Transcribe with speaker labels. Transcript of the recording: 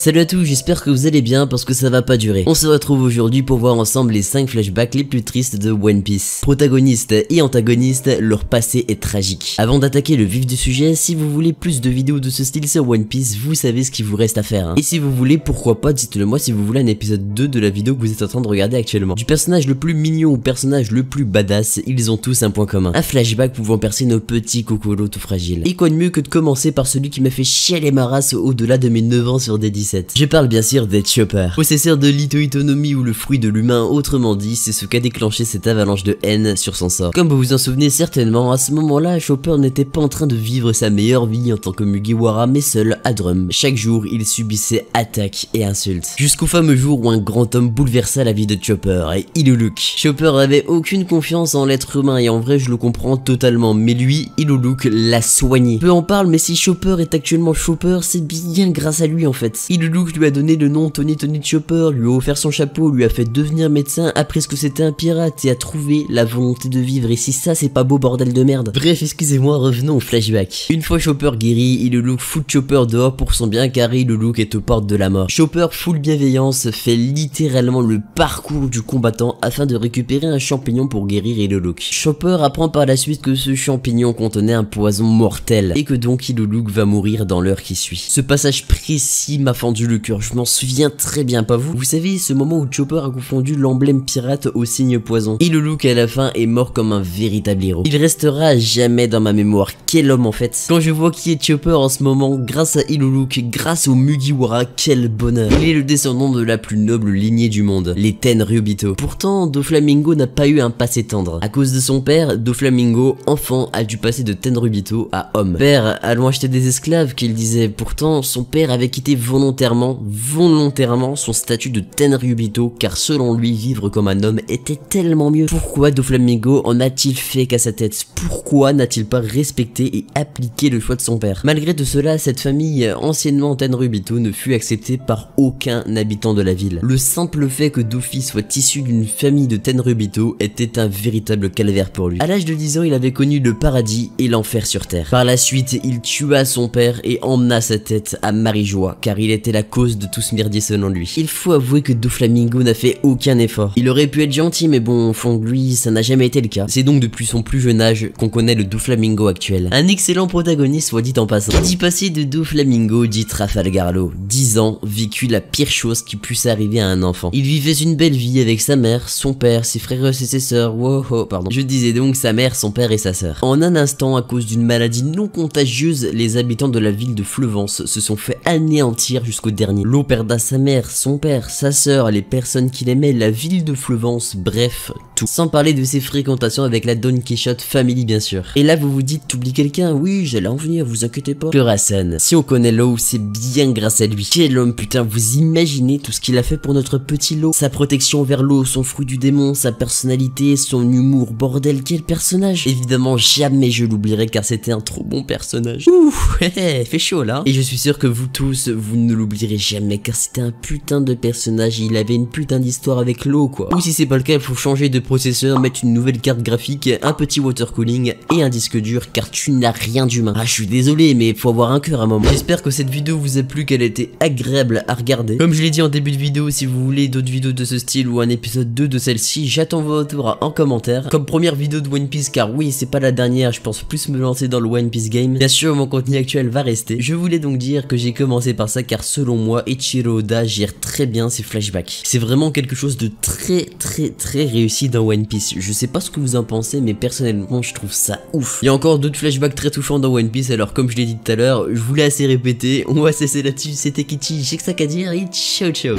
Speaker 1: Salut à tous, j'espère que vous allez bien parce que ça va pas durer. On se retrouve aujourd'hui pour voir ensemble les 5 flashbacks les plus tristes de One Piece. Protagonistes et antagonistes, leur passé est tragique. Avant d'attaquer le vif du sujet, si vous voulez plus de vidéos de ce style sur One Piece, vous savez ce qu'il vous reste à faire. Et si vous voulez, pourquoi pas, dites-le moi si vous voulez un épisode 2 de la vidéo que vous êtes en train de regarder actuellement. Du personnage le plus mignon au personnage le plus badass, ils ont tous un point commun. Un flashback pouvant percer nos petits cocolos tout fragiles. Et quoi de mieux que de commencer par celui qui m'a fait chialer ma race au-delà de mes 9 ans sur D17. Je parle bien sûr des Chopper, possesseur de l'Ito-Itonomi ou le fruit de l'humain, autrement dit, c'est ce qu'a déclenché cette avalanche de haine sur son sort. Comme vous vous en souvenez certainement, à ce moment-là, Chopper n'était pas en train de vivre sa meilleure vie en tant que Mugiwara, mais seul à Drum. Chaque jour, il subissait attaques et insultes. Jusqu'au fameux jour où un grand homme bouleversa la vie de Chopper, et Iluluk. Chopper avait aucune confiance en l'être humain et en vrai je le comprends totalement, mais lui, Iluluk l'a soigné. Peu en parle, mais si Chopper est actuellement Chopper, c'est bien grâce à lui en fait. Iluluk lui a donné le nom Tony Chopper, lui a offert son chapeau, lui a fait devenir médecin, appris ce que c'était un pirate et a trouvé la volonté de vivre. Et si ça c'est pas beau bordel de merde. Bref, excusez-moi, revenons au flashback. Une fois Chopper guéri, Iluluk fout Chopper dehors pour son bien car Iluluk est aux portes de la mort. Chopper, full bienveillance, fait littéralement le parcours du combattant afin de récupérer un champignon pour guérir Iluluk. Chopper apprend par la suite que ce champignon contenait un poison mortel et que donc Iluluk va mourir dans l'heure qui suit. Ce passage précis m'a fendu le cœur, je m'en souviens très bien, pas vous? Vous savez, ce moment où Chopper a confondu l'emblème pirate au signe poison. Iluluk à la fin est mort comme un véritable héros. Il restera à jamais dans ma mémoire. Quel homme en fait. Quand je vois qui est Chopper en ce moment, grâce à Iluluk, grâce au Mugiwara, quel bonheur. Il est le descendant de la plus noble lignée du monde, les Tenryubito. Pourtant, Doflamingo n'a pas eu un passé tendre. À cause de son père, Doflamingo, enfant, a dû passer de Tenryubito à homme. Père, allons acheter des esclaves, qu'il disait. Pourtant, son père avait quitté volontairement son statut de Tenryubito car selon lui vivre comme un homme était tellement mieux. Pourquoi Doflamingo en a-t-il fait qu'à sa tête? Pourquoi n'a-t-il pas respecté et appliqué le choix de son père? Malgré tout cela, cette famille anciennement Tenryubito ne fut acceptée par aucun habitant de la ville. Le simple fait que Doffy soit issu d'une famille de Tenryubito était un véritable calvaire pour lui. À l'âge de 10 ans, il avait connu le paradis et l'enfer sur terre. Par la suite, il tua son père et emmena sa tête à Marijois car il était la cause de tout ce merdier selon lui. Il faut avouer que Doflamingo n'a fait aucun effort. Il aurait pu être gentil mais bon, au fond de lui, ça n'a jamais été le cas. C'est donc depuis son plus jeune âge qu'on connaît le Doflamingo actuel. Un excellent protagoniste soit dit en passant. Qui dit passé de Doflamingo dit Trafalgar Law. 10 ans, vécu la pire chose qui puisse arriver à un enfant. Il vivait une belle vie avec sa mère, son père, ses frères et ses sœurs. Wow, pardon. Je disais donc sa mère, son père et sa sœur. En un instant, à cause d'une maladie non contagieuse, les habitants de la ville de Fleuvance se sont fait anéantir jusqu'au dernier. L'eau perda sa mère, son père, sa sœur, les personnes qu'il aimait, la ville de Fleuvance, bref, tout. Sans parler de ses fréquentations avec la Don Quichotte Family bien sûr. Et là vous vous dites, t'oublies quelqu'un? Oui, j'allais en venir, vous inquiétez pas. Kurasan. Si on connaît Law, c'est bien grâce à lui. Quel homme, putain, vous imaginez tout ce qu'il a fait pour notre petit Law? Sa protection vers l'eau, son fruit du démon, sa personnalité, son humour, bordel, quel personnage. Évidemment, jamais je l'oublierai car c'était un trop bon personnage. Ouh, fait chaud là. Et je suis sûr que vous tous, vous ne l'oublierez jamais car c'était un putain de personnage et il avait une putain d'histoire avec l'eau quoi. Ou si c'est pas le cas, il faut changer de processeur, mettre une nouvelle carte graphique, un petit water cooling et un disque dur car tu n'as rien d'humain. Ah, je suis désolé mais faut avoir un cœur à un moment. J'espère que cette vidéo vous a plu, qu'elle était agréable à regarder. Comme je l'ai dit en début de vidéo, si vous voulez d'autres vidéos de ce style ou un épisode 2 de celle-ci, j'attends vos retours en commentaire. Comme première vidéo de One Piece car oui, c'est pas la dernière, je pense plus me lancer dans le One Piece game. Bien sûr, mon contenu actuel va rester. Je voulais donc dire que j'ai commencé par ça car selon moi, Eiichiro Oda gère très bien ses flashbacks. C'est vraiment quelque chose de très réussi dans One Piece. Je sais pas ce que vous en pensez, mais personnellement, je trouve ça ouf. Il y a encore d'autres flashbacks très touchants dans One Piece, alors comme je l'ai dit tout à l'heure, je voulais assez répéter. On va cesser là-dessus, c'était Kichi, j'ai que ça qu'à dire et ciao ciao.